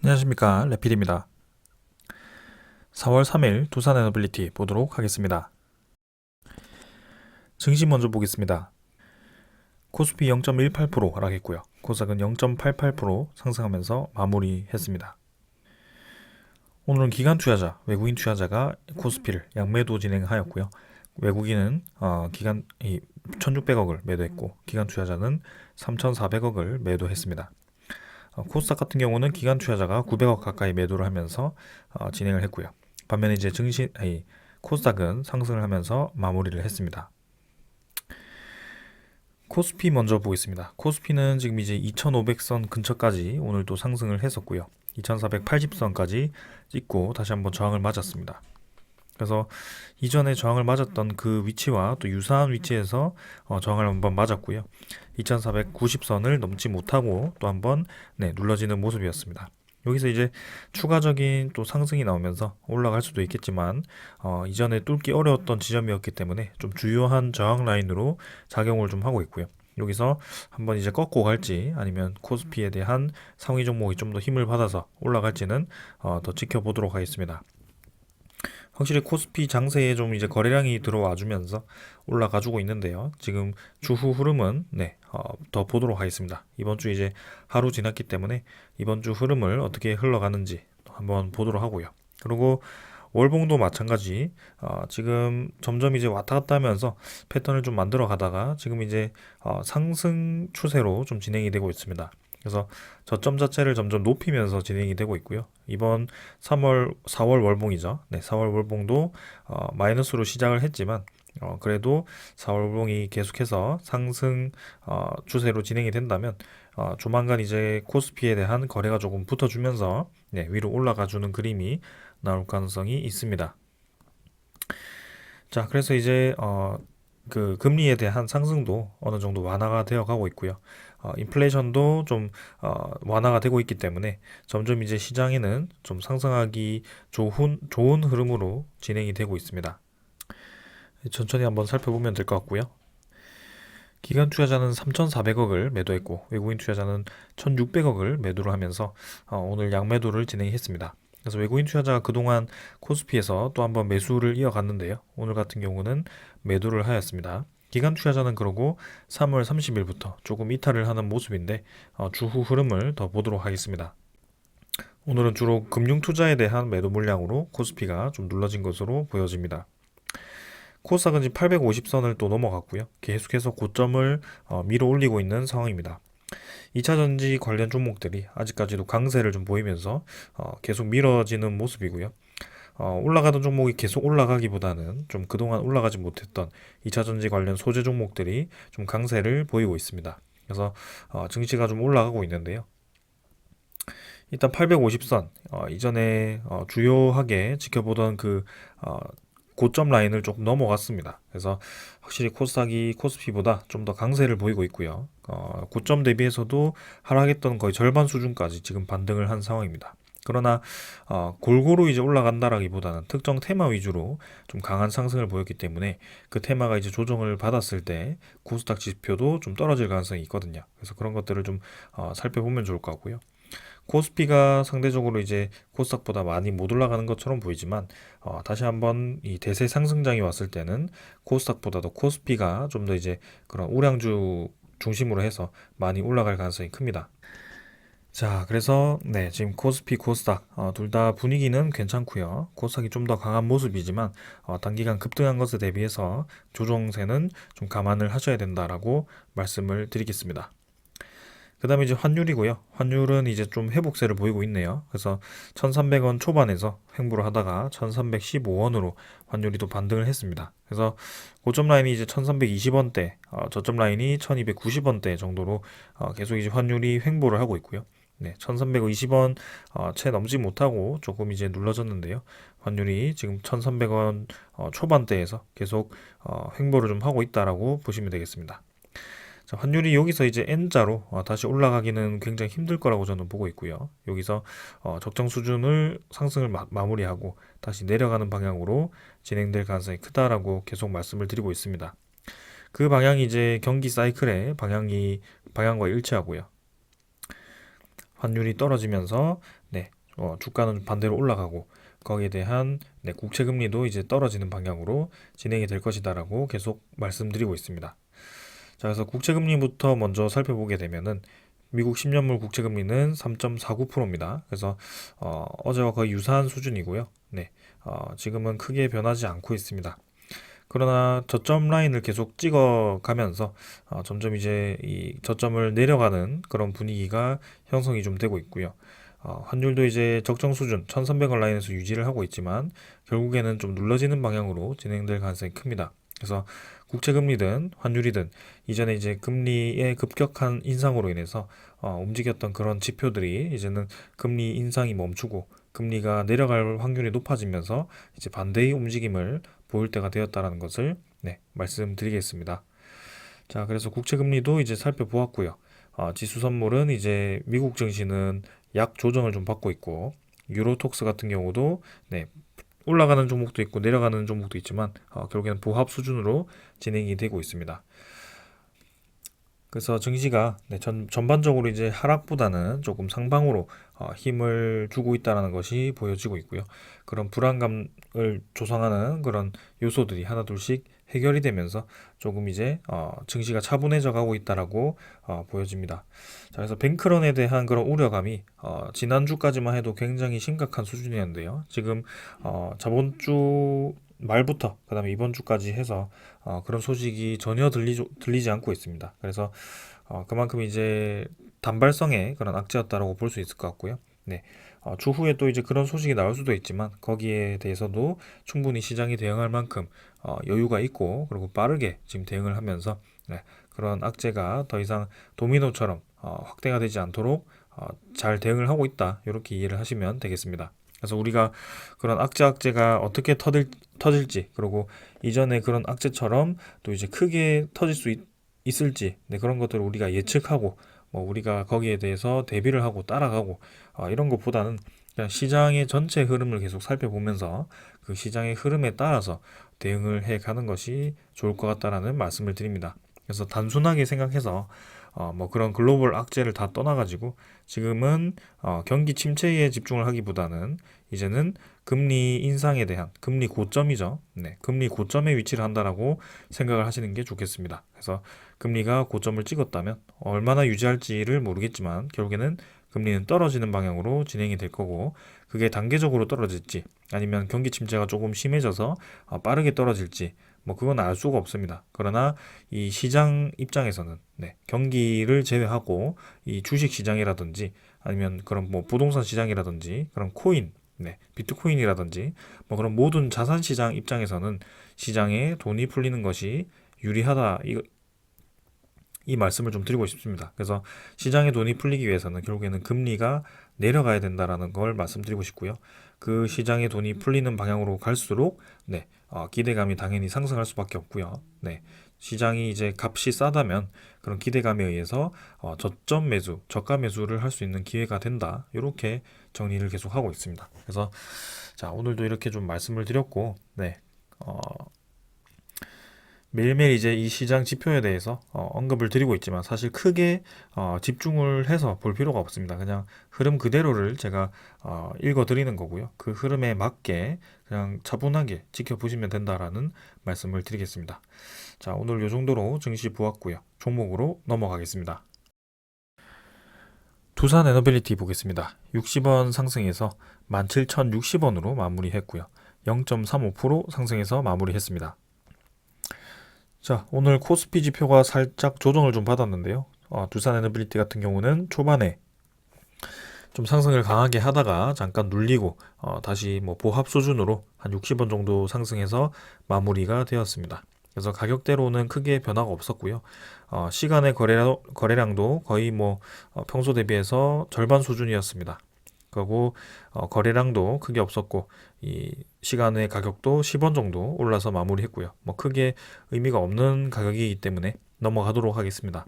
안녕하십니까, 레필입니다. 4월 3일 두산 에너빌리티 보도록 하겠습니다. 증시 먼저 보겠습니다. 코스피 0.18% 하락했고요. 코스닥은 0.88% 상승하면서 마무리했습니다. 오늘은 기관 투자자, 외국인 투자자가 코스피를 양매도 진행하였고요. 외국인은 기관 1,600억을 매도했고 기관 투자자는 3,400억을 매도했습니다. 코스닥 같은 경우는 기관 투자자가 900억 가까이 매도를 하면서 진행을 했고요. 반면에 이제 코스닥은 상승을 하면서 마무리를 했습니다. 코스피 먼저 보겠습니다. 코스피는 지금 이제 2500선 근처까지 오늘도 상승을 했었고요. 2480선까지 찍고 다시 한번 저항을 맞았습니다. 그래서 이전에 저항을 맞았던 그 위치와 또 유사한 위치에서 저항을 한번 맞았고요. 2490선을 넘지 못하고 또 한번 눌러지는 모습이었습니다. 여기서 이제 추가적인 또 상승이 나오면서 올라갈 수도 있겠지만 이전에 뚫기 어려웠던 지점이었기 때문에 좀 주요한 저항 라인으로 작용을 좀 하고 있고요. 여기서 한번 이제 꺾고 갈지 아니면 코스피에 대한 상위 종목이 좀 더 힘을 받아서 올라갈지는 더 지켜보도록 하겠습니다. 확실히 코스피 장세에 좀 이제 거래량이 들어와 주면서 올라가주고 있는데요. 지금 주후 흐름은 더 보도록 하겠습니다. 이번 주 이제 하루 지났기 때문에 이번 주 흐름을 어떻게 흘러가는지 한번 보도록 하고요. 그리고 월봉도 마찬가지 지금 점점 이제 왔다 갔다 하면서 패턴을 좀 만들어 가다가 지금 이제 상승 추세로 좀 진행이 되고 있습니다. 그래서 저점 자체를 점점 높이면서 진행이 되고 있고요. 이번 4월 월봉이죠. 4월 월봉도 마이너스로 시작을 했지만 그래도 4월 월봉이 계속해서 상승 추세로 진행이 된다면 조만간 이제 코스피에 대한 거래가 조금 붙어주면서 위로 올라가주는 그림이 나올 가능성이 있습니다. 자, 그래서 이제 그 금리에 대한 상승도 어느 정도 완화가 되어 가고 있고요. 인플레이션도 좀 완화가 되고 있기 때문에 점점 이제 시장에는 좀 상승하기 좋은 흐름으로 진행이 되고 있습니다. 천천히 한번 살펴보면 될 것 같고요. 기관 투자자는 3,400억을 매도했고 외국인 투자자는 1,600억을 매도를 하면서 오늘 양매도를 진행했습니다. 그래서 외국인 투자자가 그동안 코스피에서 또 한번 매수를 이어갔는데요. 오늘 같은 경우는 매도를 하였습니다. 기관 투자자는 그러고 3월 30일부터 조금 이탈을 하는 모습인데 주후 흐름을 더 보도록 하겠습니다. 오늘은 주로 금융 투자에 대한 매도 물량으로 코스피가 좀 눌러진 것으로 보여집니다. 코스닥은 지금 850선을 또 넘어갔고요. 계속해서 고점을 밀어 올리고 있는 상황입니다. 2차전지 관련 종목들이 아직까지도 강세를 좀 보이면서 계속 밀어지는 모습이고요. 올라가던 종목이 계속 올라가기보다는 좀 그동안 올라가지 못했던 2차전지 관련 소재 종목들이 좀 강세를 보이고 있습니다. 그래서 증시가 좀 올라가고 있는데요. 일단 850선 이전에 주요하게 지켜보던 그 고점 라인을 조금 넘어갔습니다. 그래서 확실히 코스닥이 코스피보다 좀 더 강세를 보이고 있고요. 고점 대비해서도 하락했던 거의 절반 수준까지 지금 반등을 한 상황입니다. 그러나 골고루 이제 올라간다라기보다는 특정 테마 위주로 좀 강한 상승을 보였기 때문에 그 테마가 이제 조정을 받았을 때 코스닥 지표도 좀 떨어질 가능성이 있거든요. 그래서 그런 것들을 좀 살펴보면 좋을 것 같고요. 코스피가 상대적으로 이제 코스닥보다 많이 못 올라가는 것처럼 보이지만 다시 한번 이 대세 상승장이 왔을 때는 코스닥보다도 코스피가 좀 더 이제 그런 우량주 중심으로 해서 많이 올라갈 가능성이 큽니다. 자, 그래서 지금 코스피, 코스닥 둘 다 분위기는 괜찮고요. 코스닥이 좀 더 강한 모습이지만 단기간 급등한 것에 대비해서 조정세는 좀 감안을 하셔야 된다라고 말씀을 드리겠습니다. 그 다음에 이제 환율이고요. 환율은 이제 좀 회복세를 보이고 있네요. 그래서 1300원 초반에서 횡보를 하다가 1315원으로 환율이 또 반등을 했습니다. 그래서 고점 라인이 이제 1320원대, 저점 라인이 1290원대 정도로 계속 이제 환율이 횡보를 하고 있고요. 1320원 채 넘지 못하고 조금 이제 눌러졌는데요. 환율이 지금 1300원 초반대에서 계속 횡보를 좀 하고 있다라고 보시면 되겠습니다. 자, 환율이 여기서 이제 N자로 다시 올라가기는 굉장히 힘들 거라고 저는 보고 있고요. 여기서 적정 수준을 상승을 마무리하고 다시 내려가는 방향으로 진행될 가능성이 크다라고 계속 말씀을 드리고 있습니다. 그 방향이 이제 경기 사이클의 방향과 일치하고요. 환율이 떨어지면서 주가는 반대로 올라가고 거기에 대한 국채 금리도 이제 떨어지는 방향으로 진행이 될 것이다라고 계속 말씀드리고 있습니다. 자, 그래서 국채 금리부터 먼저 살펴보게 되면은 미국 10년물 국채 금리는 3.49%입니다. 그래서 어제와 거의 유사한 수준이고요. 네, 지금은 크게 변하지 않고 있습니다. 그러나 저점 라인을 계속 찍어가면서 점점 이제 이 저점을 내려가는 그런 분위기가 형성이 좀 되고 있고요. 환율도 이제 적정 수준 1300원 라인에서 유지를 하고 있지만 결국에는 좀 눌러지는 방향으로 진행될 가능성이 큽니다. 그래서 국채 금리든 환율이든 이전에 이제 금리의 급격한 인상으로 인해서 움직였던 그런 지표들이 이제는 금리 인상이 멈추고 금리가 내려갈 확률이 높아지면서 이제 반대의 움직임을 보일 때가 되었다라는 것을 말씀드리겠습니다. 자, 그래서 국채 금리도 이제 살펴보았고요. 지수 선물은 이제 미국 증시는 약 조정을 좀 받고 있고 유로톡스 같은 경우도 올라가는 종목도 있고 내려가는 종목도 있지만 결국에는 보합 수준으로 진행이 되고 있습니다. 그래서 증시가 전반적으로 이제 하락보다는 조금 상방으로 힘을 주고 있다는 것이 보여지고 있고요. 그런 불안감을 조성하는 그런 요소들이 하나둘씩 해결이 되면서 조금 이제 증시가 차분해져 가고 있다라고 보여집니다. 자, 그래서 뱅크런에 대한 그런 우려감이 지난주까지만 해도 굉장히 심각한 수준이었는데요. 지금 저번 주 말부터 그다음에 이번 주까지 해서 그런 소식이 전혀 들리지 않고 있습니다. 그래서 그만큼 이제 단발성의 그런 악재였다라고 볼 수 있을 것 같고요. 추후에 또 이제 그런 소식이 나올 수도 있지만 거기에 대해서도 충분히 시장이 대응할 만큼 여유가 있고 그리고 빠르게 지금 대응을 하면서 그런 악재가 더 이상 도미노처럼 확대가 되지 않도록 잘 대응을 하고 있다. 이렇게 이해를 하시면 되겠습니다. 그래서 우리가 그런 악재가 어떻게 터질지 그리고 이전에 그런 악재처럼 또 이제 크게 터질 수 있을지 그런 것들을 우리가 예측하고 우리가 거기에 대해서 대비를 하고 따라가고 이런 것보다는 그냥 시장의 전체 흐름을 계속 살펴보면서 그 시장의 흐름에 따라서 대응을 해 가는 것이 좋을 것 같다라는 말씀을 드립니다. 그래서 단순하게 생각해서 그런 글로벌 악재를 다 떠나가지고 지금은 경기 침체에 집중을 하기보다는 이제는 금리 인상에 대한 금리 고점이죠. 금리 고점에 위치를 한다라고 생각을 하시는 게 좋겠습니다. 그래서 금리가 고점을 찍었다면 얼마나 유지할지를 모르겠지만 결국에는 금리는 떨어지는 방향으로 진행이 될 거고 그게 단계적으로 떨어질지 아니면 경기 침체가 조금 심해져서 빠르게 떨어질지 그건 알 수가 없습니다. 그러나 이 시장 입장에서는 경기를 제외하고 이 주식 시장이라든지 아니면 그런 부동산 시장이라든지 그런 코인, 비트코인이라든지 그런 모든 자산 시장 입장에서는 시장에 돈이 풀리는 것이 유리하다. 이 말씀을 좀 드리고 싶습니다. 그래서 시장에 돈이 풀리기 위해서는 결국에는 금리가 내려가야 된다라는 걸 말씀드리고 싶고요. 그 시장에 돈이 풀리는 방향으로 갈수록 기대감이 당연히 상승할 수밖에 없고요. 시장이 이제 값이 싸다면 그런 기대감에 의해서 저점 매수, 저가 매수를 할 수 있는 기회가 된다. 이렇게 정리를 계속 하고 있습니다. 그래서 자, 오늘도 이렇게 좀 말씀을 드렸고, 매일매일 이제 이 시장 지표에 대해서 언급을 드리고 있지만 사실 크게 집중을 해서 볼 필요가 없습니다. 그냥 흐름 그대로를 제가 읽어 드리는 거고요. 그 흐름에 맞게 그냥 차분하게 지켜보시면 된다라는 말씀을 드리겠습니다. 자, 오늘 이 정도로 증시 보았고요. 종목으로 넘어가겠습니다. 두산 에너빌리티 보겠습니다. 60원 상승해서 17,060원으로 마무리했고요. 0.35% 상승해서 마무리했습니다. 자, 오늘 코스피 지표가 살짝 조정을 좀 받았는데요. 두산 에너빌리티 같은 경우는 초반에 좀 상승을 강하게 하다가 잠깐 눌리고 다시 보합 수준으로 한 60원 정도 상승해서 마무리가 되었습니다. 그래서 가격대로는 크게 변화가 없었고요. 시간의 거래량도 거의 평소 대비해서 절반 수준이었습니다. 그리고 거래량도 크게 없었고 이 시간의 가격도 10원 정도 올라서 마무리했고요. 크게 의미가 없는 가격이기 때문에 넘어가도록 하겠습니다.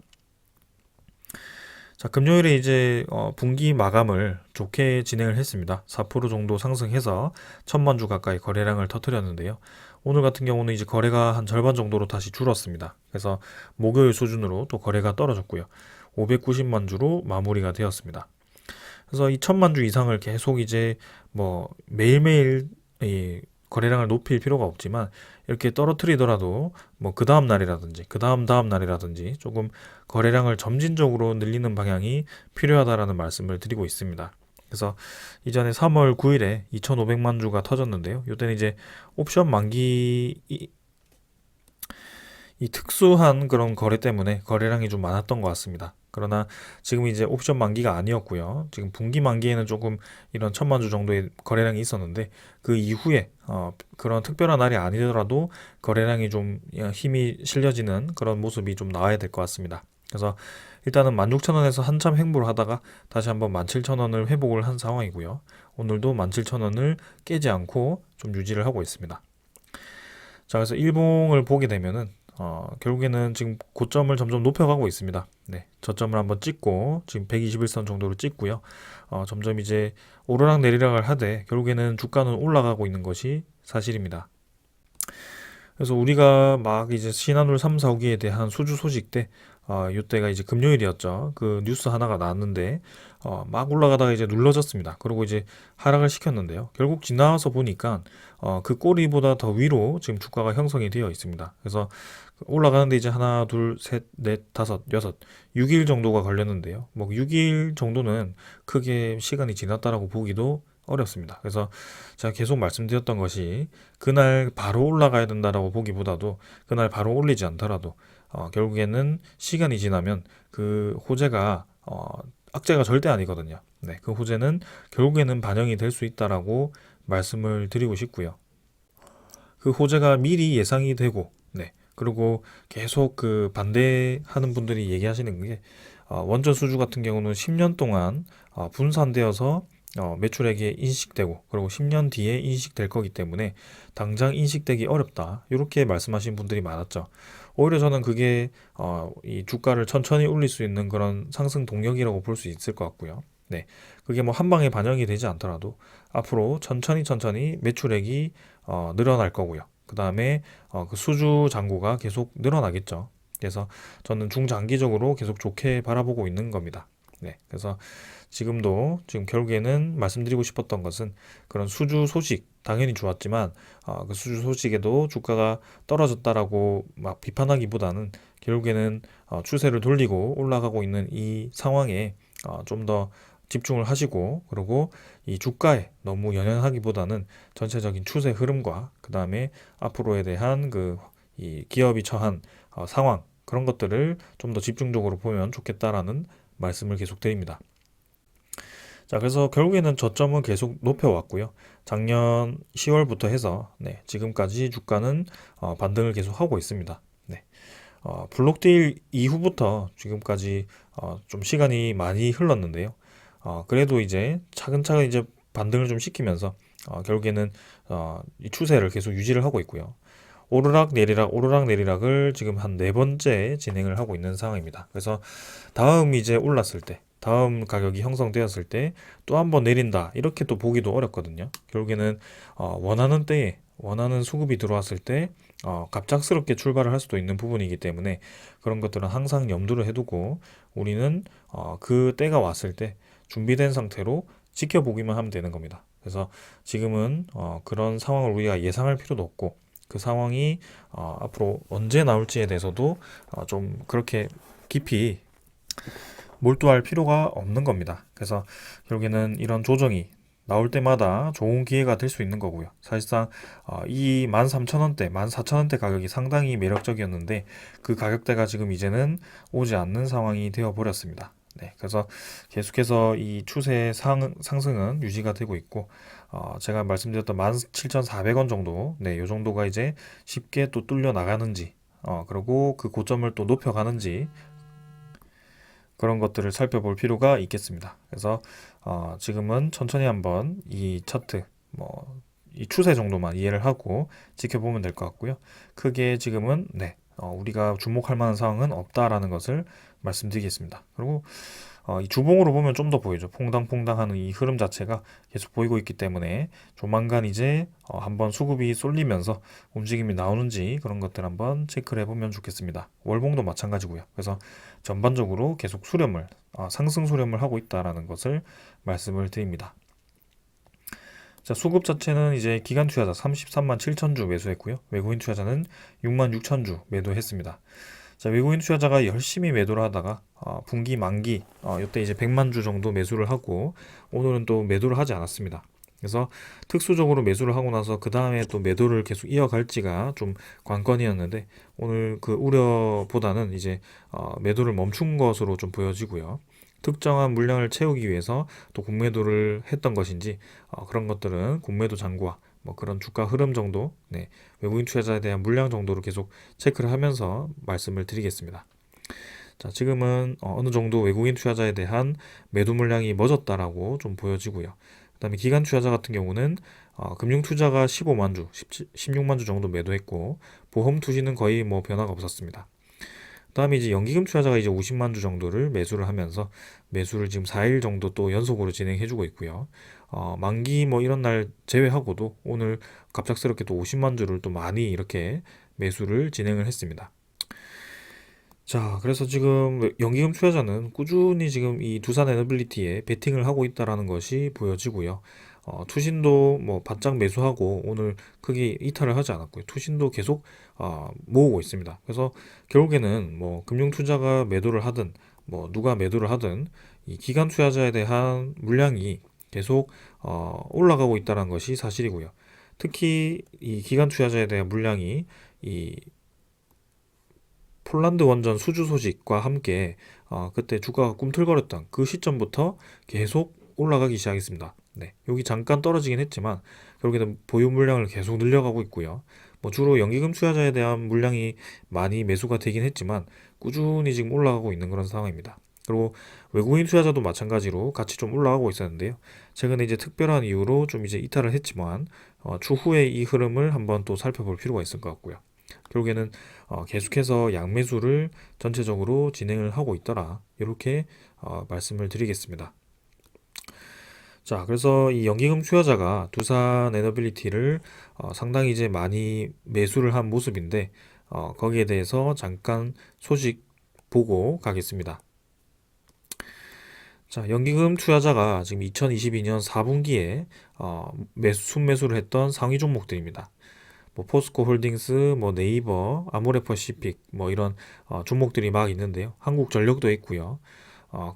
자, 금요일에 이제 분기 마감을 좋게 진행을 했습니다. 4% 정도 상승해서 1,000만 주 가까이 거래량을 터뜨렸는데요. 오늘 같은 경우는 이제 거래가 한 절반 정도로 다시 줄었습니다. 그래서 목요일 수준으로 또 거래가 떨어졌고요. 590만 주로 마무리가 되었습니다. 그래서 이 1,000만 주 이상을 계속 이제 뭐 매일매일 이 거래량을 높일 필요가 없지만 이렇게 떨어뜨리더라도 뭐 그 다음 날이라든지 그 다음 다음 날이라든지 조금 거래량을 점진적으로 늘리는 방향이 필요하다라는 말씀을 드리고 있습니다. 그래서 이전에 3월 9일에 2,500만 주가 터졌는데요. 이때는 이제 옵션 만기 이 특수한 그런 거래 때문에 거래량이 좀 많았던 것 같습니다. 그러나 지금 이제 옵션 만기가 아니었고요. 지금 분기 만기에는 조금 이런 1,000만 주 정도의 거래량이 있었는데 그 이후에 그런 특별한 날이 아니더라도 거래량이 좀 힘이 실려지는 그런 모습이 좀 나와야 될 것 같습니다. 그래서 일단은 16,000원에서 한참 횡보를 하다가 다시 한번 17,000원을 회복을 한 상황이고요. 오늘도 17,000원을 깨지 않고 좀 유지를 하고 있습니다. 자, 그래서 일봉을 보게 되면은 결국에는 지금 고점을 점점 높여가고 있습니다. 네, 저점을 한번 찍고 지금 121선 정도로 찍고요. 점점 이제 오르락 내리락을 하되 결국에는 주가는 올라가고 있는 것이 사실입니다. 그래서 우리가 막 이제 신한울 3, 4기에 대한 수주 소식 때, 이때가 이제 금요일이었죠. 그 뉴스 하나가 나왔는데, 막 올라가다가 이제 눌러졌습니다. 그리고 이제 하락을 시켰는데요. 결국 지나와서 보니까, 그 꼬리보다 더 위로 지금 주가가 형성이 되어 있습니다. 그래서 올라가는데 이제 하나, 둘, 셋, 넷, 다섯, 여섯, 6일 정도가 걸렸는데요. 뭐 6일 정도는 크게 시간이 지났다라고 보기도 어렵습니다. 그래서 제가 계속 말씀드렸던 것이 그날 바로 올라가야 된다라고 보기보다도 그날 바로 올리지 않더라도 결국에는 시간이 지나면 그 호재가 악재가 절대 아니거든요. 네, 그 호재는 결국에는 반영이 될 수 있다라고 말씀을 드리고 싶고요. 그 호재가 미리 예상이 되고, 네, 그리고 계속 그 반대하는 분들이 얘기하시는 게 원전 수주 같은 경우는 10년 동안 분산되어서 매출액에 인식되고 그리고 10년 뒤에 인식될 거기 때문에 당장 인식되기 어렵다. 이렇게 말씀하신 분들이 많았죠. 오히려 저는 그게 이 주가를 천천히 올릴 수 있는 그런 상승 동력이라고 볼 수 있을 것 같고요. 네, 그게 뭐 한 방에 반영이 되지 않더라도 앞으로 천천히 천천히 매출액이 늘어날 거고요. 그 다음에 그 수주 잔고가 계속 늘어나겠죠. 그래서 저는 중장기적으로 계속 좋게 바라보고 있는 겁니다. 네, 그래서 지금 결국에는 말씀드리고 싶었던 것은 그런 수주 소식 당연히 좋았지만 그 수주 소식에도 주가가 떨어졌다라고 막 비판하기보다는 결국에는 추세를 돌리고 올라가고 있는 이 상황에 좀 더 집중을 하시고 그리고 이 주가에 너무 연연하기보다는 전체적인 추세 흐름과 그 다음에 앞으로에 대한 그 이 기업이 처한 상황 그런 것들을 좀 더 집중적으로 보면 좋겠다라는 말씀을 계속 드립니다. 자, 그래서 결국에는 저점은 계속 높여왔고요. 작년 10월부터 해서 네, 지금까지 주가는 반등을 계속 하고 있습니다. 네, 블록딜 이후부터 지금까지 좀 시간이 많이 흘렀는데요. 그래도 이제 차근차근 이제 반등을 좀 시키면서 결국에는 이 추세를 계속 유지를 하고 있고요. 오르락 내리락 오르락 내리락을 지금 한 네 번째 진행을 하고 있는 상황입니다. 그래서 다음 이제 올랐을 때 다음 가격이 형성되었을 때 또 한 번 내린다 이렇게 또 보기도 어렵거든요. 결국에는 원하는 때에 원하는 수급이 들어왔을 때 갑작스럽게 출발을 할 수도 있는 부분이기 때문에 그런 것들은 항상 염두를 해두고 우리는 그 때가 왔을 때 준비된 상태로 지켜보기만 하면 되는 겁니다. 그래서 지금은 그런 상황을 우리가 예상할 필요도 없고 그 상황이 앞으로 언제 나올지에 대해서도 좀 그렇게 깊이 몰두할 필요가 없는 겁니다. 그래서 결국에는 이런 조정이 나올 때마다 좋은 기회가 될 수 있는 거고요. 사실상 이 13,000원대, 14,000원대 가격이 상당히 매력적이었는데 그 가격대가 지금 이제는 오지 않는 상황이 되어 버렸습니다. 네, 그래서 계속해서 이 추세 상승은 유지가 되고 있고 제가 말씀드렸던 17,400원 정도, 네, 요 정도가 이제 쉽게 또 뚫려 나가는지, 그리고 그 고점을 또 높여가는지 그런 것들을 살펴볼 필요가 있겠습니다. 그래서 지금은 천천히 한번 이 차트, 이 추세 정도만 이해를 하고 지켜보면 될 것 같고요. 크게 지금은 네, 우리가 주목할 만한 상황은 없다라는 것을 말씀드리겠습니다. 그리고 이 주봉으로 보면 좀 더 보이죠. 퐁당퐁당하는 이 흐름 자체가 계속 보이고 있기 때문에 조만간 이제 한번 수급이 쏠리면서 움직임이 나오는지 그런 것들 한번 체크를 해보면 좋겠습니다. 월봉도 마찬가지고요. 그래서 전반적으로 계속 수렴을 상승 수렴을 하고 있다라는 것을 말씀을 드립니다. 자, 수급 자체는 이제 기관 투자자 33만 7천 주 매수했고요. 외국인 투자자는 6만 6천 주 매도했습니다. 자, 외국인 투자자가 열심히 매도를 하다가 분기 만기 이때 이제 100만 주 정도 매수를 하고 오늘은 또 매도를 하지 않았습니다. 그래서 특수적으로 매수를 하고 나서 그 다음에 또 매도를 계속 이어갈지가 좀 관건이었는데 오늘 그 우려보다는 이제 매도를 멈춘 것으로 좀 보여지고요. 특정한 물량을 채우기 위해서 또 공매도를 했던 것인지 그런 것들은 공매도 잔고와 뭐 그런 주가 흐름 정도, 네, 외국인 투자자에 대한 물량 정도로 계속 체크를 하면서 말씀을 드리겠습니다. 자, 지금은 어느 정도 외국인 투자자에 대한 매도 물량이 멎었다라고 좀 보여지고요. 그다음에 기관 투자자 같은 경우는 금융 투자가 15만 주, 16만 주 정도 매도했고 보험 투시는 거의 뭐 변화가 없었습니다. 그다음에 이제 연기금 투자자가 이제 50만 주 정도를 매수를 하면서 매수를 지금 4일 정도 또 연속으로 진행해주고 있고요. 만기 뭐 이런 날 제외하고도 오늘 갑작스럽게 또 50만 주를 또 많이 이렇게 매수를 진행을 했습니다. 자, 그래서 지금 연기금 투자자는 꾸준히 지금 이 두산 에너빌리티에 베팅을 하고 있다라는 것이 보여지고요. 투신도 뭐 바짝 매수하고 오늘 크게 이탈을 하지 않았고요. 투신도 계속 모으고 있습니다. 그래서 결국에는 뭐 금융 투자가 매도를 하든 뭐 누가 매도를 하든 이 기관 투자자에 대한 물량이 계속 올라가고 있다는 것이 사실이고요. 특히 이 기관 투자자에 대한 물량이 이 폴란드 원전 수주 소식과 함께 그때 주가가 꿈틀거렸던 그 시점부터 계속 올라가기 시작했습니다. 네, 여기 잠깐 떨어지긴 했지만 결국에는 보유 물량을 계속 늘려가고 있고요. 뭐 주로 연기금 투자자에 대한 물량이 많이 매수가 되긴 했지만 꾸준히 지금 올라가고 있는 그런 상황입니다. 그리고 외국인 투자자도 마찬가지로 같이 좀 올라가고 있었는데요. 최근에 이제 특별한 이유로 좀 이제 이탈을 했지만 추후에 이 흐름을 한번 또 살펴볼 필요가 있을 것 같고요. 결국에는 계속해서 양매수를 전체적으로 진행을 하고 있더라. 이렇게 말씀을 드리겠습니다. 자, 그래서 이 연기금 투자자가 두산 에너빌리티를 상당히 이제 많이 매수를 한 모습인데 거기에 대해서 잠깐 소식 보고 가겠습니다. 자, 연기금 투자자가 지금 2022년 4분기에 순매수를 했던 상위 종목들입니다. 뭐 포스코 홀딩스, 뭐 네이버, 아모레퍼시픽 뭐 이런 종목들이 막 있는데요. 한국전력도 있고요.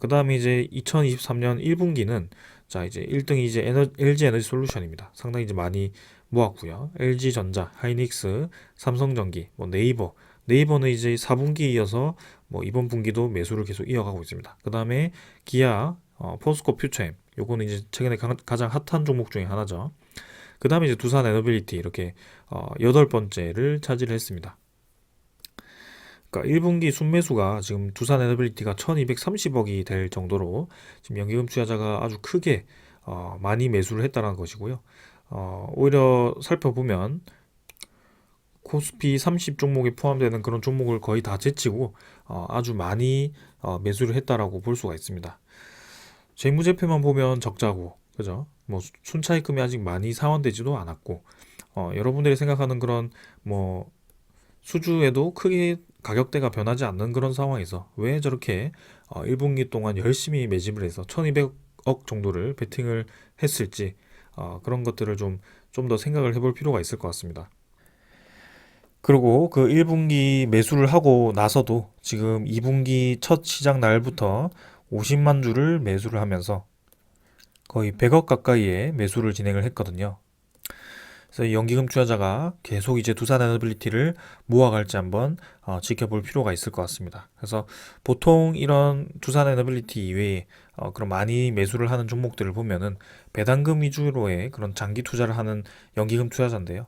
그 다음에 이제 2023년 1분기는 자 이제 1등이 이제 LG 에너지 솔루션입니다. 상당히 이제 많이 모았고요. LG전자, 하이닉스, 삼성전기, 뭐 네이버는 이제 4분기 이어서 뭐 이번 분기도 매수를 계속 이어가고 있습니다. 그 다음에 기아, 포스코 퓨처엠, 요거는 이제 최근에 가장 핫한 종목 중에 하나죠. 그 다음에 이제 두산 에너빌리티 이렇게 8번째를 차지를 했습니다. 그러니까 1분기 순매수가 지금 두산 에너빌리티가 1230억이 될 정도로 지금 연기금 투자자가 아주 크게 많이 매수를 했다는 것이고요. 오히려 살펴보면 코스피 30 종목에 포함되는 그런 종목을 거의 다 제치고 아주 많이 매수를 했다라고 볼 수가 있습니다. 재무제표만 보면 적자고, 그죠? 뭐 순차익금이 아직 많이 상환되지도 않았고, 여러분들이 생각하는 그런 뭐 수주에도 크게 가격대가 변하지 않는 그런 상황에서 왜 저렇게 1분기 동안 열심히 매집을 해서 1200억 정도를 베팅을 했을지 그런 것들을 좀 더 생각을 해볼 필요가 있을 것 같습니다. 그리고 그 1분기 매수를 하고 나서도 지금 2분기 첫 시작 날부터 50만 주를 매수를 하면서 거의 100억 가까이의 매수를 진행을 했거든요. 그래서 연기금 투자자가 계속 이제 두산 에너빌리티를 모아갈지 한번 지켜볼 필요가 있을 것 같습니다. 그래서 보통 이런 두산 에너빌리티 이외에 그런 많이 매수를 하는 종목들을 보면은 배당금 위주로의 그런 장기 투자를 하는 연기금 투자자인데요.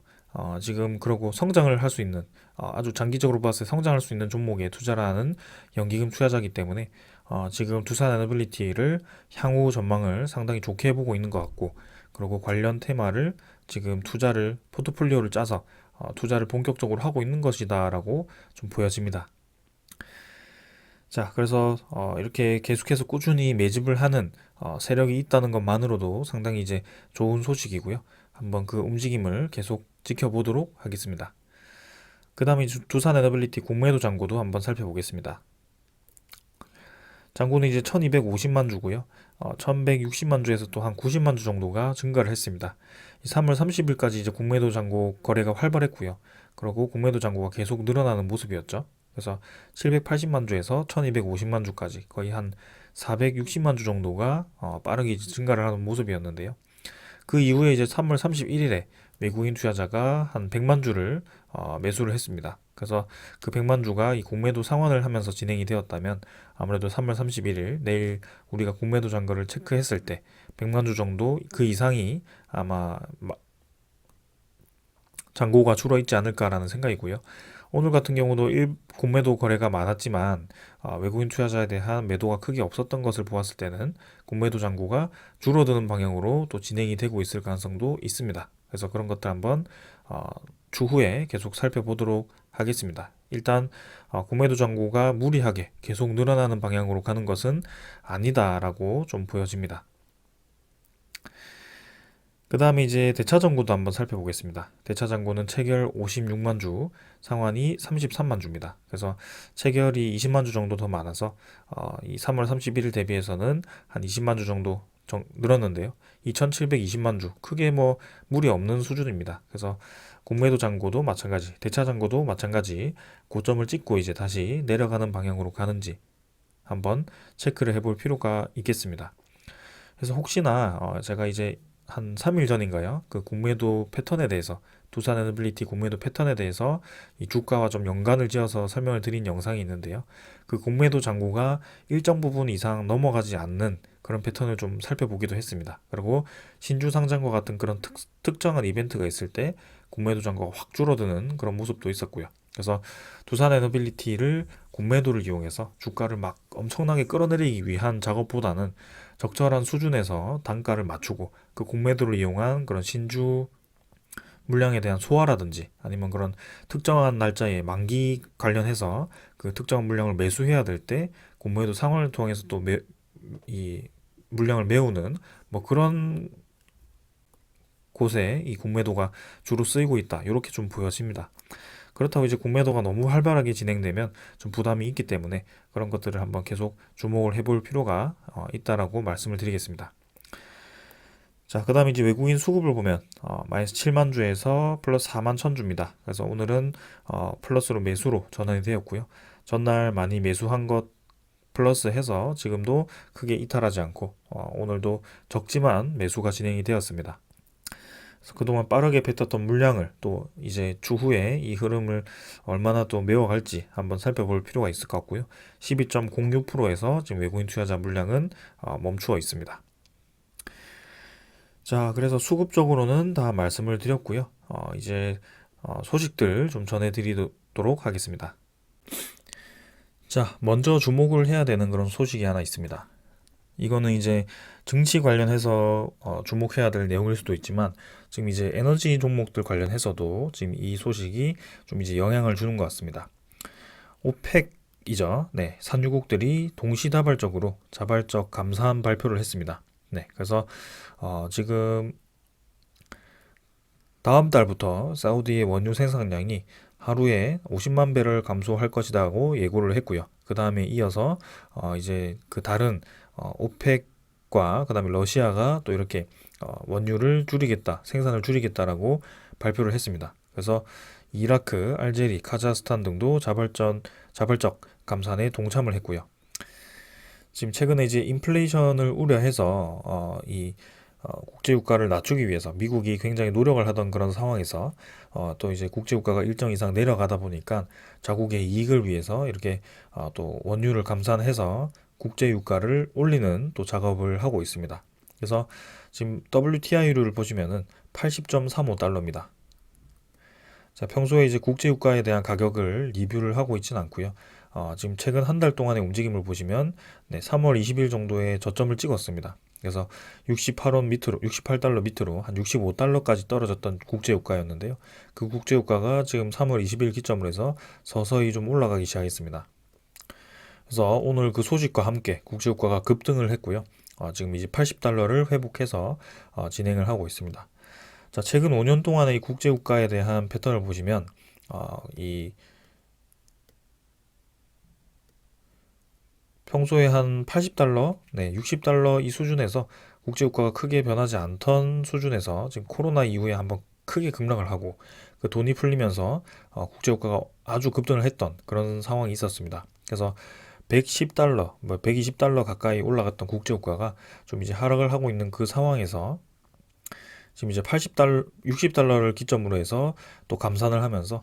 지금 그러고 성장을 할 수 있는 아주 장기적으로 봤을 때 성장할 수 있는 종목에 투자를 하는 연기금 투자자이기 때문에 지금 두산 에너빌리티를 향후 전망을 상당히 좋게 보고 있는 것 같고 그리고 관련 테마를 지금 투자를 포트폴리오를 짜서 투자를 본격적으로 하고 있는 것이다라고 좀 보여집니다. 자, 그래서 이렇게 계속해서 꾸준히 매집을 하는 세력이 있다는 것만으로도 상당히 이제 좋은 소식이고요. 한번 그 움직임을 계속 지켜보도록 하겠습니다. 그 다음에 두산 에너빌리티 공매도 잔고도 한번 살펴보겠습니다. 잔고는 이제 1250만 주고요. 1160만 주에서 또 한 90만 주 정도가 증가를 했습니다. 3월 30일까지 이제 공매도 잔고 거래가 활발했고요. 그리고 공매도 잔고가 계속 늘어나는 모습이었죠. 그래서 780만 주에서 1250만 주까지 거의 한 460만 주 정도가 빠르게 이제 증가를 하는 모습이었는데요. 그 이후에 이제 3월 31일에 외국인 투자자가 한 100만 주를 매수를 했습니다. 그래서 그 100만 주가 이 공매도 상환을 하면서 진행이 되었다면 아무래도 3월 31일 내일 우리가 공매도 잔고를 체크했을 때 100만 주 정도 그 이상이 아마 잔고가 줄어 있지 않을까라는 생각이고요. 오늘 같은 경우도 공매도 거래가 많았지만 외국인 투자자에 대한 매도가 크게 없었던 것을 보았을 때는 공매도 잔고가 줄어드는 방향으로 또 진행이 되고 있을 가능성도 있습니다. 그래서 그런 것들 한번 추후에 계속 살펴보도록 하겠습니다. 일단 공매도 잔고가 무리하게 계속 늘어나는 방향으로 가는 것은 아니다라고 좀 보여집니다. 그 다음에 이제 대차전고도 한번 살펴보겠습니다. 대차전고는 체결 56만 주, 상환이 33만 주입니다. 그래서 체결이 20만 주 정도 더 많아서 이 3월 31일 대비해서는 한 20만 주 정도 늘었는데요. 2,720만 주, 크게 뭐 무리 없는 수준입니다. 그래서 공매도 잔고도 마찬가지, 대차 잔고도 마찬가지 고점을 찍고 이제 다시 내려가는 방향으로 가는지 한번 체크를 해볼 필요가 있겠습니다. 그래서 혹시나 제가 이제 한 3일 전인가요? 그 공매도 패턴에 대해서 두산 에너빌리티 공매도 패턴에 대해서 이 주가와 좀 연관을 지어서 설명을 드린 영상이 있는데요. 그 공매도 잔고가 일정 부분 이상 넘어가지 않는 그런 패턴을 좀 살펴보기도 했습니다. 그리고 신주 상장과 같은 그런 특정한 이벤트가 있을 때 공매도 잔고가 확 줄어드는 그런 모습도 있었고요. 그래서 두산 에너빌리티를 공매도를 이용해서 주가를 막 엄청나게 끌어내리기 위한 작업보다는 적절한 수준에서 단가를 맞추고 그 공매도를 이용한 그런 신주 물량에 대한 소화라든지 아니면 그런 특정한 날짜에 만기 관련해서 그 특정한 물량을 매수해야 될 때 공매도 상환을 통해서 또 이 물량을 메우는 뭐 그런 곳에 이 공매도가 주로 쓰이고 있다. 이렇게 좀 보여집니다. 그렇다고 이제 공매도가 너무 활발하게 진행되면 좀 부담이 있기 때문에 그런 것들을 한번 계속 주목을 해볼 필요가 있다라고 말씀을 드리겠습니다. 자, 그 다음에 이제 외국인 수급을 보면 마이너스 7만 주에서 플러스 4만 천 주입니다. 그래서 오늘은 플러스로 매수로 전환이 되었고요. 전날 많이 매수한 것 플러스 해서 지금도 크게 이탈하지 않고 오늘도 적지만 매수가 진행이 되었습니다. 그동안 빠르게 뱉었던 물량을 또 이제 추후에 이 흐름을 얼마나 또 메워갈지 한번 살펴볼 필요가 있을 것 같고요. 12.06%에서 지금 외국인 투자자 물량은 멈추어 있습니다. 자, 그래서 수급적으로는 다 말씀을 드렸고요. 이제 소식들 좀 전해드리도록 하겠습니다. 자, 먼저 주목을 해야 되는 그런 소식이 하나 있습니다. 이거는 이제 증시 관련해서 주목해야 될 내용일 수도 있지만 지금 이제 에너지 종목들 관련해서도 지금 이 소식이 좀 이제 영향을 주는 것 같습니다. 오펙이죠. 네, 산유국들이 동시다발적으로 자발적 감산 발표를 했습니다. 네, 그래서 지금 다음 달부터 사우디의 원유 생산량이 하루에 50만 배럴 감소할 것이라고 예고를 했고요. 그 다음에 이어서 이제 그 다른 오펙과 그 다음에 러시아가 또 이렇게 원유를 줄이겠다, 생산을 줄이겠다라고 발표를 했습니다. 그래서 이라크, 알제리, 카자흐스탄 등도 자발적 감산에 동참을 했고요. 지금 최근에 이제 인플레이션을 우려해서 이 국제유가를 낮추기 위해서 미국이 굉장히 노력을 하던 그런 상황에서 또 이제 국제유가가 일정 이상 내려가다 보니까 자국의 이익을 위해서 이렇게 또 원유를 감산해서 국제유가를 올리는 또 작업을 하고 있습니다. 그래서 지금 WTI유를 보시면은 80.35달러입니다. 자, 평소에 이제 국제유가에 대한 가격을 리뷰를 하고 있지는 않고요. 지금 최근 한 달 동안의 움직임을 보시면 네, 3월 20일 정도에 저점을 찍었습니다. 그래서 68원 밑으로, 68달러 밑으로 한 65달러까지 떨어졌던 국제유가였는데요. 그 국제유가가 지금 3월 20일 기점으로 해서 서서히 좀 올라가기 시작했습니다. 그래서 오늘 그 소식과 함께 국제유가가 급등을 했고요. 지금 이제 80달러를 회복해서 진행을 하고 있습니다. 자, 최근 5년 동안의 이 국제유가에 대한 패턴을 보시면 이 평소에 한 80달러, 네, 60달러 이 수준에서 국제유가가 크게 변하지 않던 수준에서 지금 코로나 이후에 한번 크게 급락을 하고 그 돈이 풀리면서 국제유가가 아주 급등을 했던 그런 상황이 있었습니다. 그래서 110달러, 뭐 120달러 가까이 올라갔던 국제유가가 좀 이제 하락을 하고 있는 그 상황에서 지금 이제 80달러, 60달러를 기점으로 해서 또 감산을 하면서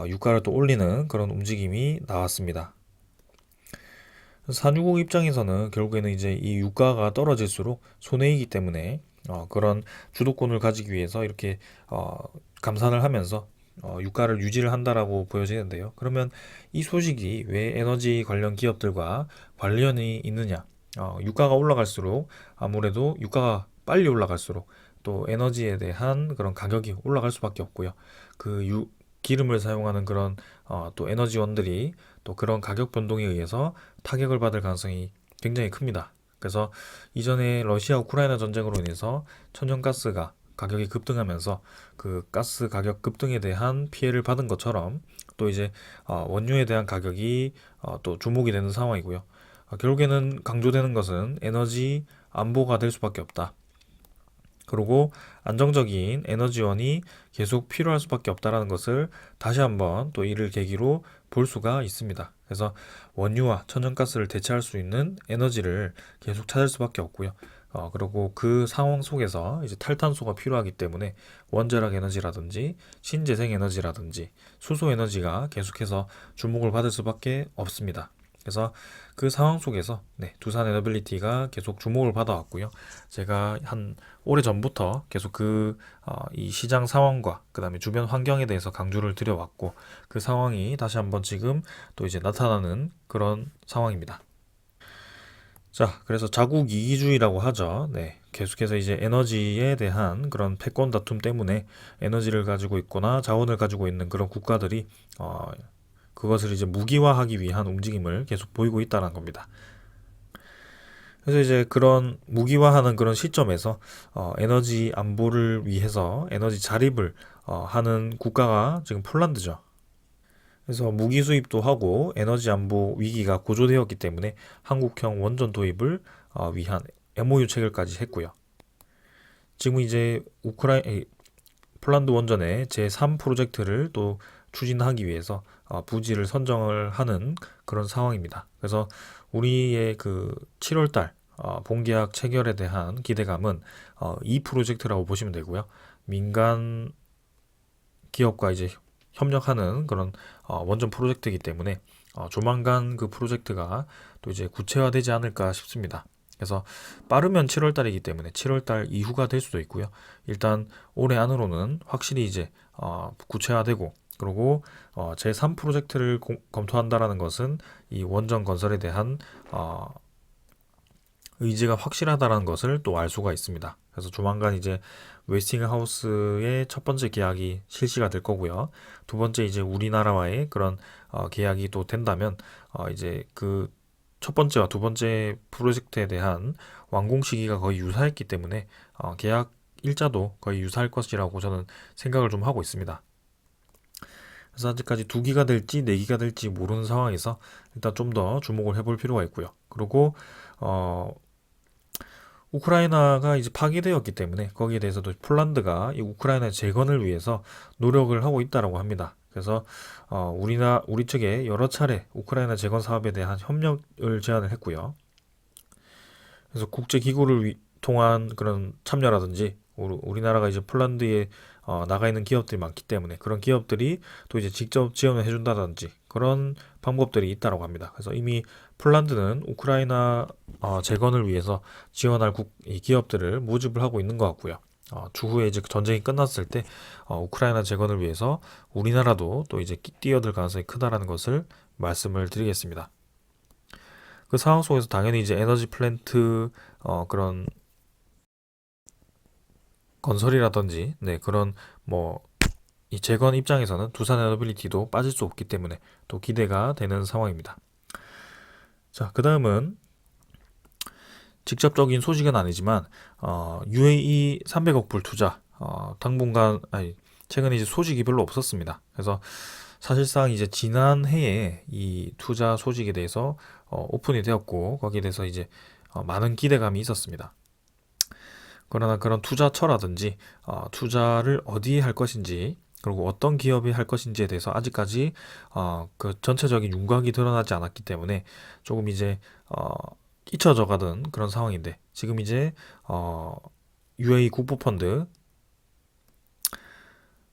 유가를 또 올리는 그런 움직임이 나왔습니다. 산유국 입장에서는 결국에는 이제 이 유가가 떨어질수록 손해이기 때문에 그런 주도권을 가지기 위해서 이렇게 감산을 하면서 유가를 유지를 한다라고 보여지는데요. 그러면 이 소식이 왜 에너지 관련 기업들과 관련이 있느냐? 유가가 올라갈수록 아무래도 유가가 빨리 올라갈수록 또 에너지에 대한 그런 가격이 올라갈 수밖에 없고요. 그 기름을 사용하는 그런 또 에너지원들이 또 그런 가격 변동에 의해서 타격을 받을 가능성이 굉장히 큽니다. 그래서 이전에 러시아 우크라이나 전쟁으로 인해서 천연가스가 가격이 급등하면서 그 가스 가격 급등에 대한 피해를 받은 것처럼 또 이제 원유에 대한 가격이 또 주목이 되는 상황이고요. 결국에는 강조되는 것은 에너지 안보가 될 수밖에 없다. 그리고 안정적인 에너지원이 계속 필요할 수밖에 없다라는 것을 다시 한번 또 이를 계기로 볼 수가 있습니다. 그래서 원유와 천연가스를 대체할 수 있는 에너지를 계속 찾을 수밖에 없고요. 그리고 그 상황 속에서 이제 탈탄소가 필요하기 때문에 원자력 에너지라든지 신재생 에너지라든지 수소 에너지가 계속해서 주목을 받을 수밖에 없습니다. 그래서 그 상황 속에서 두산 에너빌리티가 계속 주목을 받아왔고요. 제가 한 오래 전부터 계속 이 시장 상황과 그다음에 주변 환경에 대해서 강조를 드려왔고 그 상황이 다시 한번 지금 또 이제 나타나는 그런 상황입니다. 자, 그래서 자국 이기주의라고 하죠. 네, 계속해서 이제 에너지에 대한 그런 패권 다툼 때문에 에너지를 가지고 있거나 자원을 가지고 있는 그런 국가들이 그것을 이제 무기화하기 위한 움직임을 계속 보이고 있다는 겁니다. 그래서 이제 그런 무기화하는 그런 시점에서 에너지 안보를 위해서 에너지 자립을 하는 국가가 지금 폴란드죠. 그래서 무기 수입도 하고 에너지 안보 위기가 고조되었기 때문에 한국형 원전 도입을 위한 MOU 체결까지 했고요. 지금 이제 폴란드 원전의 제3 프로젝트를 또 추진하기 위해서 부지를 선정을 하는 그런 상황입니다. 그래서 우리의 그 7월달 본계약 체결에 대한 기대감은 이 프로젝트라고 보시면 되고요. 민간 기업과 이제 협력하는 그런 원전 프로젝트이기 때문에 조만간 그 프로젝트가 또 이제 구체화되지 않을까 싶습니다. 그래서 빠르면 7월 달이기 때문에 7월 달 이후가 될 수도 있고요. 일단 올해 안으로는 확실히 이제 구체화되고 그리고 제3 프로젝트를 검토한다라는 것은 이 원전 건설에 대한 의지가 확실하다라는 것을 또 알 수가 있습니다. 그래서 조만간 이제 웨스팅하우스의 첫 번째 계약이 실시가 될 거고요. 두 번째 이제 우리나라와의 그런 계약이 또 된다면 이제 그 첫 번째와 두 번째 프로젝트에 대한 완공 시기가 거의 유사했기 때문에 계약 일자도 거의 유사할 것이라고 저는 생각을 좀 하고 있습니다. 그래서 아직까지 2기가 될지 4기가 될지 모르는 상황에서 일단 좀 더 주목을 해볼 필요가 있고요. 그리고 어, 우크라이나가 이제 파기되었기 때문에 거기에 대해서도 폴란드가 이 우크라이나 재건을 위해서 노력을 하고 있다라고 합니다. 그래서 우리 측에 여러 차례 우크라이나 재건 사업에 대한 협력을 제안을 했고요. 그래서 국제 기구를 통한 그런 참여라든지 우리나라가 이제 폴란드에 나가 있는 기업들이 많기 때문에 그런 기업들이 또 이제 직접 지원을 해준다든지 그런 방법들이 있다고 합니다. 그래서 이미 폴란드는 우크라이나 재건을 위해서 지원할 이 기업들을 모집을 하고 있는 것 같고요. 추후에 이제 전쟁이 끝났을 때 우크라이나 재건을 위해서 우리나라도 또 이제 뛰어들 가능성이 크다라는 것을 말씀을 드리겠습니다. 그 상황 속에서 당연히 이제 에너지 플랜트 그런 건설이라든지 그런 뭐 이 재건 입장에서는 두산 에너빌리티도 빠질 수 없기 때문에 또 기대가 되는 상황입니다. 자, 그 다음은 직접적인 소식은 아니지만 UAE 300억 불 투자 당분간 아니 최근에 이제 소식이 별로 없었습니다. 그래서 사실상 이제 지난해에 이 투자 소식에 대해서 오픈이 되었고 거기에 대해서 이제 많은 기대감이 있었습니다. 그러나 그런 투자처라든지 투자를 어디에 할 것인지 그리고 어떤 기업이 할 것인지에 대해서 아직까지 그 전체적인 윤곽이 드러나지 않았기 때문에 조금 이제 잊혀져 가던 그런 상황인데 지금 이제 UAE 국부펀드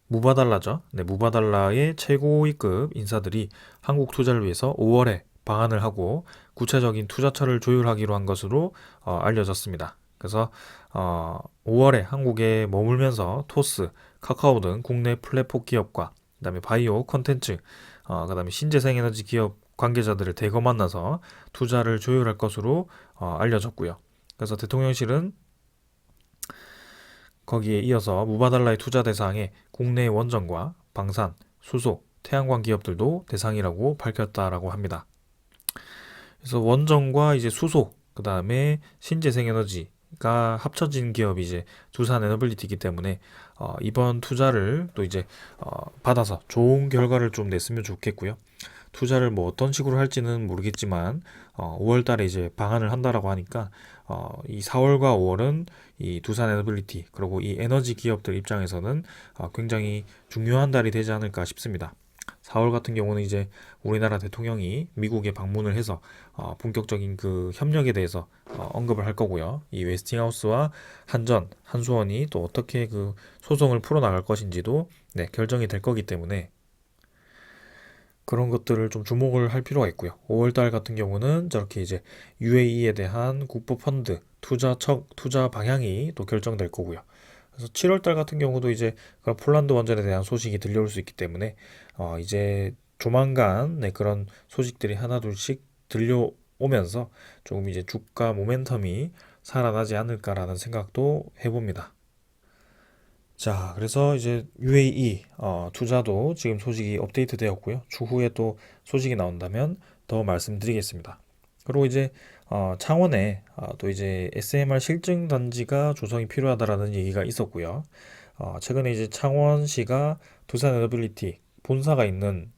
무바달라죠. 네, 무바달라의 최고위급 인사들이 한국 투자를 위해서 5월에 방한을 하고 구체적인 투자처를 조율하기로 한 것으로 알려졌습니다. 그래서 5월에 한국에 머물면서 토스, 카카오 등 국내 플랫폼 기업과 그다음에 바이오 콘텐츠, 그다음에 신재생에너지 기업 관계자들을 대거 만나서 투자를 조율할 것으로 알려졌고요. 그래서 대통령실은 거기에 이어서 무바달라의 투자 대상에 국내 원전과 방산, 수소, 태양광 기업들도 대상이라고 밝혔다라고 합니다. 그래서 원전과 이제 수소, 그 다음에 신재생에너지가 합쳐진 기업이 이제 두산 에너빌리티이기 때문에 이번 투자를 또 이제 받아서 좋은 결과를 좀 냈으면 좋겠고요. 투자를 뭐 어떤 식으로 할지는 모르겠지만 5월 달에 이제 방한을 한다라고 하니까 이 4월과 5월은 이 두산 에너빌리티 그리고 이 에너지 기업들 입장에서는 굉장히 중요한 달이 되지 않을까 싶습니다. 4월 같은 경우는 이제 우리나라 대통령이 미국에 방문을 해서 본격적인 그 협력에 대해서 언급을 할 거고요. 이 웨스팅하우스와 한전, 한수원이 또 어떻게 그 소송을 풀어나갈 것인지도 네, 결정이 될 거기 때문에 그런 것들을 좀 주목을 할 필요가 있고요. 5월달 같은 경우는 저렇게 이제 UAE에 대한 국부 펀드 투자 방향이 또 결정될 거고요. 그래서 7월달 같은 경우도 이제 그런 폴란드 원전에 대한 소식이 들려올 수 있기 때문에 이제 조만간 네, 그런 소식들이 하나둘씩 들려오면서 조금 이제 주가 모멘텀이 살아나지 않을까라는 생각도 해봅니다. 자, 그래서 이제 UAE 투자도 지금 소식이 업데이트 되었고요. 추후에 또 소식이 나온다면 더 말씀드리겠습니다. 그리고 이제 창원에 또 이제 SMR 실증 단지가 조성이 필요하다라는 얘기가 있었고요. 최근에 이제 창원시가 두산 에너빌리티 본사가 있는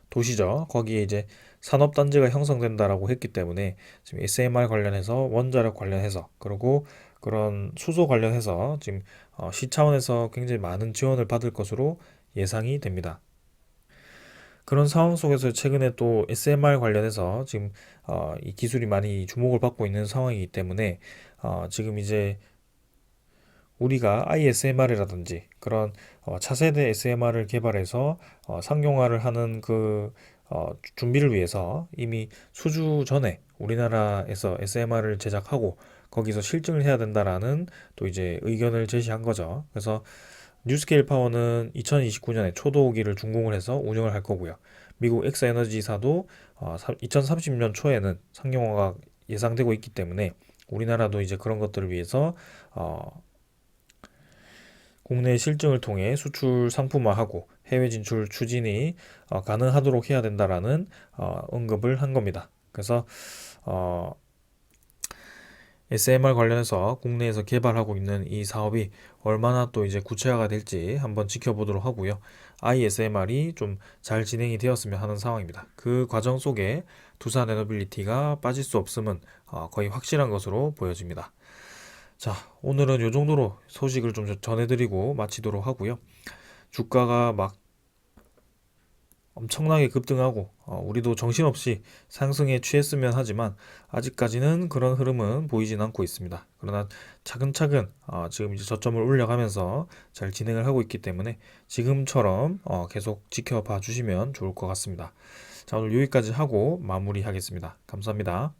도시죠. 거기에 이제 산업단지가 형성된다라고 했기 때문에 지금 SMR 관련해서 원자력 관련해서 그리고 그런 수소 관련해서 지금 시 차원에서 굉장히 많은 지원을 받을 것으로 예상이 됩니다. 그런 상황 속에서 최근에 또 SMR 관련해서 지금 이 기술이 많이 주목을 받고 있는 상황이기 때문에 지금 이제 우리가 ISMR이라든지 그런 차세대 SMR을 개발해서 상용화를 하는 그 준비를 위해서 이미 수주 전에 우리나라에서 SMR을 제작하고 거기서 실증을 해야 된다라는 또 이제 의견을 제시한 거죠. 그래서 뉴스케일 파워는 2029년에 초도기를 준공을 해서 운영을 할 거고요. 미국 엑스에너지사도 2030년 초에는 상용화가 예상되고 있기 때문에 우리나라도 이제 그런 것들을 위해서 국내 실증을 통해 수출 상품화하고 해외 진출 추진이 가능하도록 해야 된다라는 언급을 한 겁니다. 그래서 SMR 관련해서 국내에서 개발하고 있는 이 사업이 얼마나 또 이제 구체화가 될지 한번 지켜보도록 하고요. ISMR이 좀 잘 진행이 되었으면 하는 상황입니다. 그 과정 속에 두산 에너빌리티가 빠질 수 없음은 거의 확실한 것으로 보여집니다. 자, 오늘은 이 정도로 소식을 좀 전해드리고 마치도록 하고요. 주가가 막 엄청나게 급등하고 우리도 정신없이 상승에 취했으면 하지만 아직까지는 그런 흐름은 보이진 않고 있습니다. 그러나 차근차근 지금 이제 저점을 올려가면서 잘 진행을 하고 있기 때문에 지금처럼 계속 지켜봐 주시면 좋을 것 같습니다. 자, 오늘 여기까지 하고 마무리하겠습니다. 감사합니다.